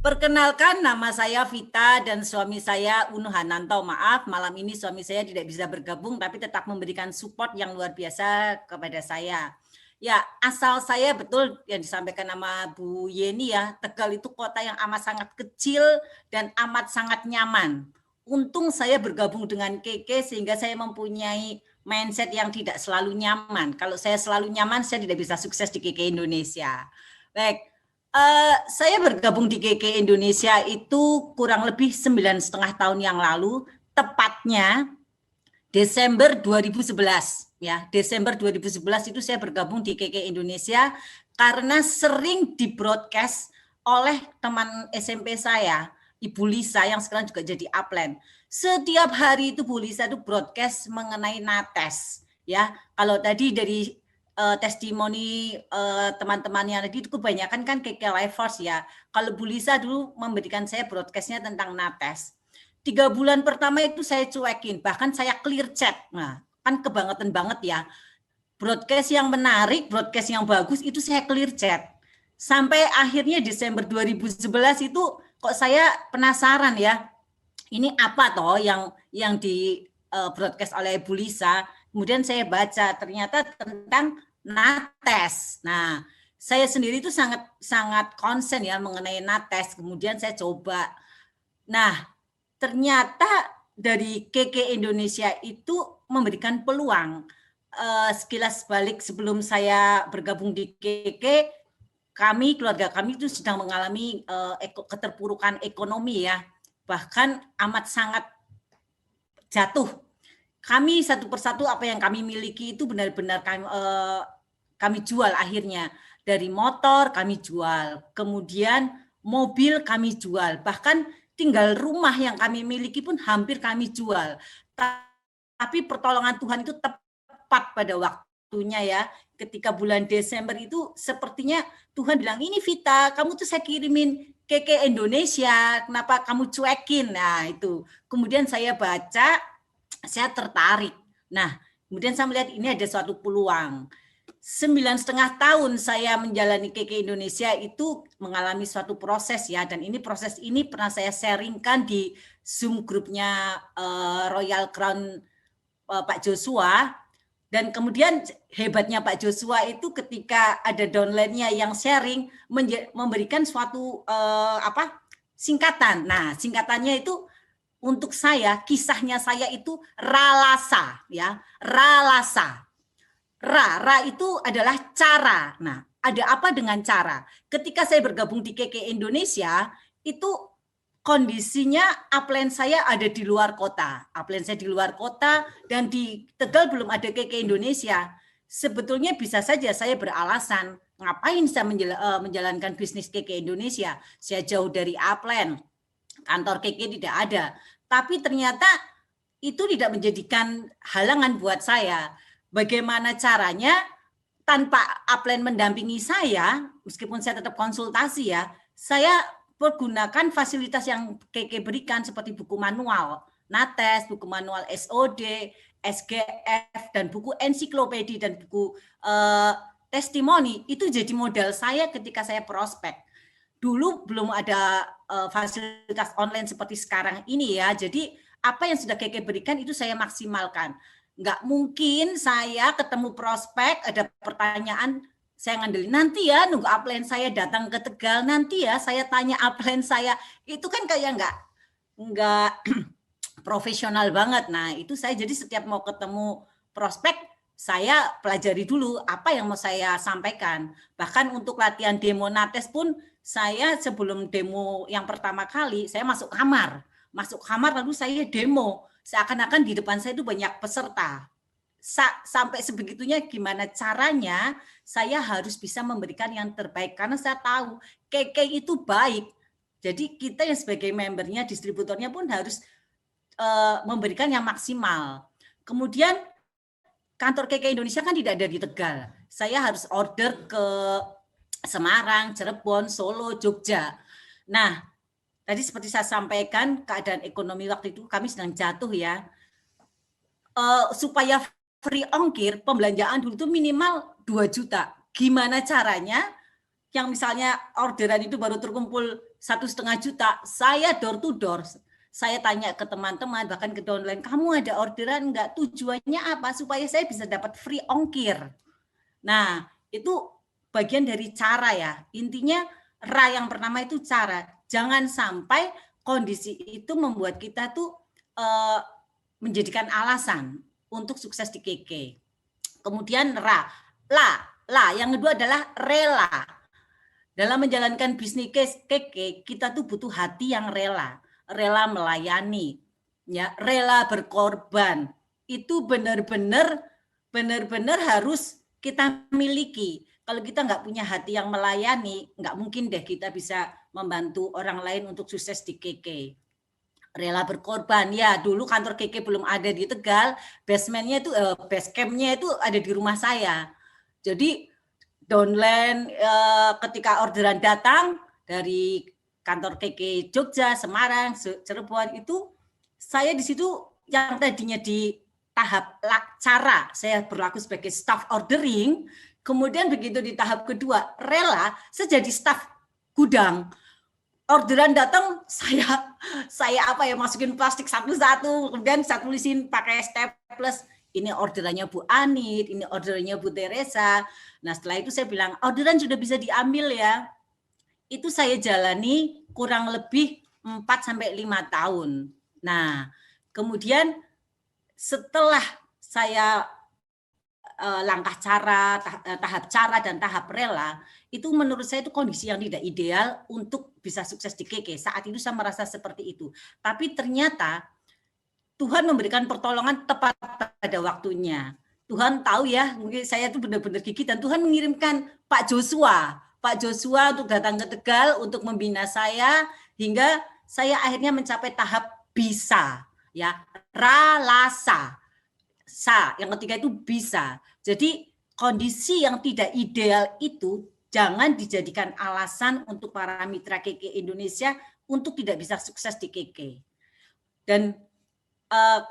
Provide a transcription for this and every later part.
Perkenalkan, nama saya Vita dan suami saya Unu Hananto. Maaf, malam ini suami saya tidak bisa bergabung, tapi tetap memberikan support yang luar biasa kepada saya. Ya, asal saya betul yang disampaikan nama Bu Yeni ya, Tegal itu kota yang amat sangat kecil dan amat sangat nyaman. Untung saya bergabung dengan Keke sehingga saya mempunyai mindset yang tidak selalu nyaman. Kalau saya selalu nyaman, saya tidak bisa sukses di Keke Indonesia. Baik, saya bergabung di KK Indonesia itu kurang lebih 9,5 tahun yang lalu, tepatnya Desember 2011. Ya, Desember 2011 itu saya bergabung di KK Indonesia karena sering di-broadcast oleh teman SMP saya, Ibu Lisa yang sekarang juga jadi upline. Setiap hari itu Bu Lisa itu broadcast mengenai nates. Ya, kalau tadi dari testimoni teman-temannya tadi itu kebanyakan kan KK Lifers ya. Kalau Bu Lisa dulu memberikan saya broadcastnya tentang nates. 3 bulan pertama itu saya cuekin, bahkan saya clear chat. Nah, kan kebangetan banget ya. Broadcast yang menarik, broadcast yang bagus itu saya clear chat. Sampai akhirnya Desember 2011 itu kok saya penasaran ya. Ini apa toh yang di broadcast oleh Bu Lisa. Kemudian saya baca ternyata tentang nates. Nah, saya sendiri itu sangat concern ya mengenai nates. Kemudian saya coba. Nah, ternyata dari KK Indonesia itu memberikan peluang. Sekilas balik sebelum saya bergabung di KK, keluarga kami itu sedang mengalami keterpurukan ekonomi ya, bahkan amat sangat jatuh. Kami satu persatu apa yang kami miliki itu benar-benar kami jual akhirnya. Dari motor kami jual, kemudian mobil kami jual, bahkan tinggal rumah yang kami miliki pun hampir kami jual. Tapi pertolongan Tuhan itu tepat pada waktunya ya. Ketika bulan Desember itu sepertinya Tuhan bilang, ini Vita, kamu tuh saya kirimin KK Indonesia, kenapa kamu cuekin? Nah itu. Kemudian saya baca, saya tertarik. Nah, kemudian saya melihat ini ada suatu peluang. 9,5 tahun saya menjalani KK Indonesia itu mengalami suatu proses ya, dan ini proses ini pernah saya sharingkan di Zoom grupnya Royal Crown Pak Joshua. Dan kemudian hebatnya Pak Joshua itu ketika ada downline-nya yang sharing memberikan suatu singkatan. Nah, singkatannya itu untuk saya, kisahnya saya itu ralasa ya, ralasa. Ra itu adalah cara. Nah, ada apa dengan cara? Ketika saya bergabung di KK Indonesia, itu kondisinya upline saya ada di luar kota. Upline saya di luar kota dan di Tegal belum ada KK Indonesia. Sebetulnya bisa saja saya beralasan, ngapain saya menjalankan bisnis KK Indonesia? Saya jauh dari upline, kantor KK tidak ada. Tapi ternyata itu tidak menjadikan halangan buat saya. Bagaimana caranya tanpa upline mendampingi saya, meskipun saya tetap konsultasi ya, saya pergunakan fasilitas yang KK berikan seperti buku manual nates, buku manual SOD, SGF, dan buku ensiklopedi dan buku testimoni. Itu jadi modal saya ketika saya prospek. Dulu belum ada fasilitas online seperti sekarang ini ya, jadi apa yang sudah KK berikan itu saya maksimalkan. Nggak mungkin saya ketemu prospek, ada pertanyaan, saya ngandelin, nanti ya nunggu upline saya datang ke Tegal, nanti ya saya tanya upline saya, itu kan kayak nggak profesional banget. Nah itu saya jadi setiap mau ketemu prospek, saya pelajari dulu apa yang mau saya sampaikan. Bahkan untuk latihan demo nates pun, saya sebelum demo yang pertama kali, saya masuk kamar lalu saya demo, seakan-akan di depan saya itu banyak peserta. Sampai sebegitunya gimana caranya saya harus bisa memberikan yang terbaik, karena saya tahu KK itu baik. Jadi kita yang sebagai membernya, distributornya pun harus memberikan yang maksimal. Kemudian kantor KK Indonesia kan tidak ada di Tegal. Saya harus order ke Semarang, Cirebon, Solo, Jogja. Nah, tadi seperti saya sampaikan, keadaan ekonomi waktu itu kami sedang jatuh ya. Supaya free ongkir, pembelanjaan dulu itu minimal 2 juta. Gimana caranya? yang misalnya orderan itu baru terkumpul 1,5 juta, saya door to door, saya tanya ke teman-teman, bahkan ke downline, kamu ada orderan enggak? Tujuannya apa? Supaya saya bisa dapat free ongkir. Nah, itu bagian dari cara ya. Intinya yang pertama itu cara. Jangan sampai kondisi itu membuat kita tuh menjadikan alasan untuk sukses di KK. Kemudian yang kedua adalah rela. Dalam menjalankan bisnis KK, kita tuh butuh hati yang rela melayani, ya, rela berkorban. Itu benar-benar harus kita miliki. Kalau kita nggak punya hati yang melayani, nggak mungkin deh kita bisa membantu orang lain untuk sukses di KK. Rela berkorban, ya, dulu kantor KK belum ada di Tegal, basementnya itu base campnya itu ada di rumah saya. Jadi downline ketika orderan datang dari kantor KK Jogja, Semarang, Cirebon, itu saya di situ yang tadinya di tahap cara saya berlaku sebagai staff ordering, kemudian begitu di tahap kedua rela, saya jadi staff gudang. Orderan datang, saya masukin plastik satu-satu, kemudian saya tulisin pakai staples, ini orderannya Bu Anit, ini orderannya Bu Teresa. Nah, setelah itu saya bilang, orderan sudah bisa diambil ya. Itu saya jalani kurang lebih 4-5 tahun. Nah, kemudian setelah saya langkah cara, tahap cara dan tahap rela, itu menurut saya itu kondisi yang tidak ideal untuk bisa sukses di KK. Saat itu saya merasa seperti itu. Tapi ternyata Tuhan memberikan pertolongan tepat pada waktunya. Tuhan tahu ya, mungkin saya itu benar-benar gigih, dan Tuhan mengirimkan Pak Joshua untuk datang ke Tegal untuk membina saya, hingga saya akhirnya mencapai tahap bisa, ya, ralasa. Yang ketiga itu bisa. Jadi kondisi yang tidak ideal itu jangan dijadikan alasan untuk para mitra KK Indonesia untuk tidak bisa sukses di KK. Dan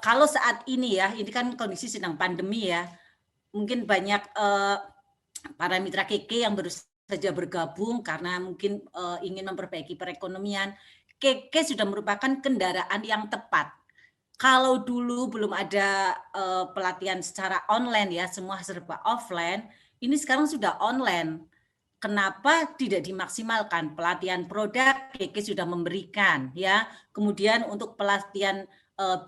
kalau saat ini ya, ini kan kondisi sedang pandemi ya, mungkin banyak para mitra KK yang baru saja bergabung karena mungkin ingin memperbaiki perekonomian. KK sudah merupakan kendaraan yang tepat. Kalau dulu belum ada pelatihan secara online ya, semua serba offline, ini sekarang sudah online. Kenapa tidak dimaksimalkan pelatihan produk? KK sudah memberikan ya. Kemudian untuk pelatihan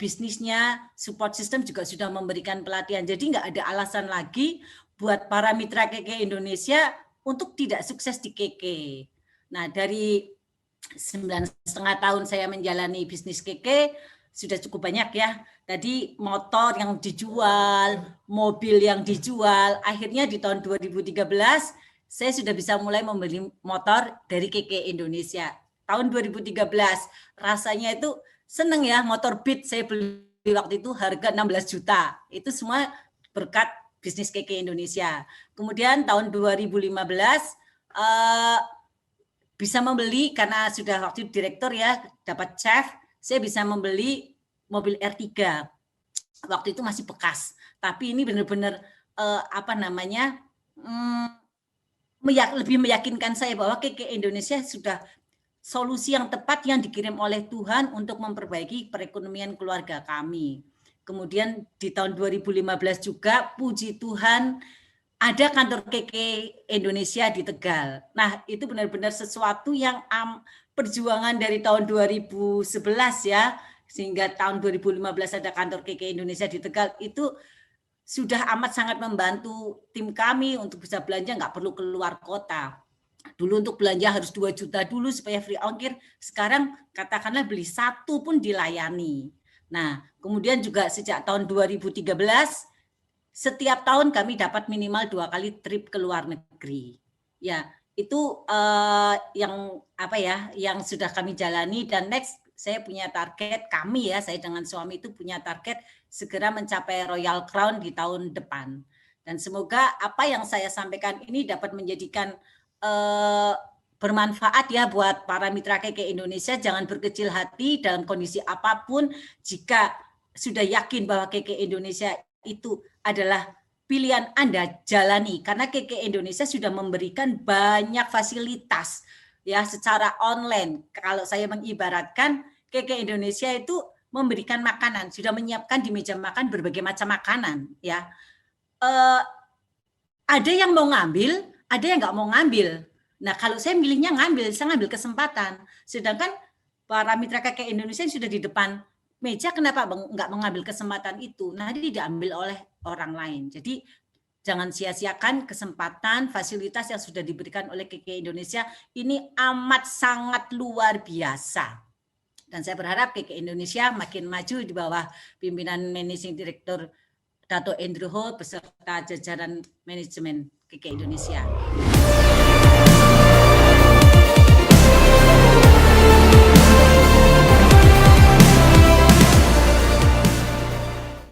bisnisnya, support system juga sudah memberikan pelatihan. Jadi nggak ada alasan lagi buat para mitra KK Indonesia untuk tidak sukses di KK. Nah, dari 9,5 tahun saya menjalani bisnis KK, sudah cukup banyak ya. Tadi motor yang dijual, mobil yang dijual. Akhirnya di tahun 2013 saya sudah bisa mulai membeli motor dari KK Indonesia. Tahun 2013 rasanya itu seneng ya, motor Beat saya beli waktu itu harga 16 juta. Itu semua berkat bisnis KK Indonesia. Kemudian tahun 2015 bisa membeli, karena sudah waktu direktur ya, dapat chef, saya bisa membeli mobil R3. Waktu itu masih bekas, tapi ini benar-benar lebih meyakinkan saya bahwa KK Indonesia sudah solusi yang tepat yang dikirim oleh Tuhan untuk memperbaiki perekonomian keluarga kami. Kemudian di tahun 2015 juga, puji Tuhan, ada kantor KK Indonesia di Tegal. Nah, itu benar-benar sesuatu yang perjuangan dari tahun 2011 ya, sehingga tahun 2015 ada kantor KK Indonesia di Tegal, itu sudah amat sangat membantu tim kami untuk bisa belanja, nggak perlu keluar kota. Dulu untuk belanja harus 2 juta dulu supaya free ongkir, sekarang katakanlah beli satu pun dilayani. Nah, kemudian juga sejak tahun 2013, setiap tahun kami dapat minimal 2 kali trip ke luar negeri. Ya, itu yang sudah kami jalani, dan next saya punya target, saya dengan suami itu punya target segera mencapai Royal Crown di tahun depan. Dan semoga apa yang saya sampaikan ini dapat menjadikan bermanfaat ya buat para mitra KK Indonesia. Jangan berkecil hati dalam kondisi apapun. Jika sudah yakin bahwa KK Indonesia itu adalah pilihan Anda jalani, karena KK Indonesia sudah memberikan banyak fasilitas ya secara online. Kalau saya mengibaratkan, KK Indonesia itu memberikan makanan, sudah menyiapkan di meja makan berbagai macam makanan ya. Ada yang mau ngambil, ada yang nggak mau ngambil. Nah, kalau saya milihnya ngambil, saya ngambil kesempatan. Sedangkan para mitra KK Indonesia yang sudah di depan meja, kenapa nggak mengambil kesempatan itu? Nah, ini diambil oleh orang lain. Jadi jangan sia-siakan kesempatan, fasilitas yang sudah diberikan oleh KK Indonesia. Ini amat sangat luar biasa. Dan saya berharap KK Indonesia makin maju di bawah pimpinan Managing Director Dato' Andrew Ho beserta jajaran manajemen KK Indonesia.